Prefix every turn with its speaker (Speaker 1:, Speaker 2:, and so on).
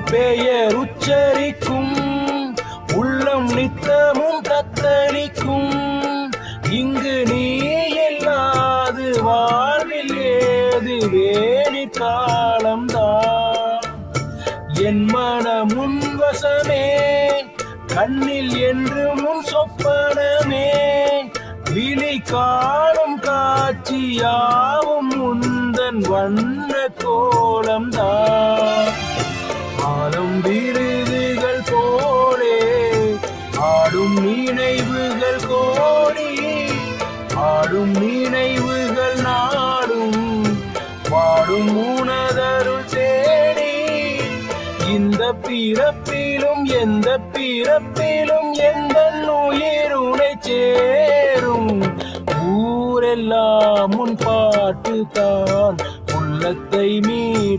Speaker 1: பெயர் உச்சரிக்கும் உள்ளம் நித்தமும் தத்தளிக்கும். இங்கு நீ இல்லாது வாழ்வில் ஏது வேணி காலம்தான். என் மனம் முன்வசமே கண்ணில் என்று முன் சொப்பனமே. விழி காணும் காட்சியாவும் முந்தன் வண்ண கோலம்தான். ஆலம் விருதுகள் போலே ஆடும் நினைவுகள் கோடி. ஆடும் நினைவுகள் நாடும் பாடும் உனதருள் தேடி. இந்த பிறப்பிலும் எந்த பிறப்பிலும் எந்த உயிர் உனை சேரும். ஊரெல்லாம் உன் பாட்டு தான் உள்ளத்தை மீட்டும்.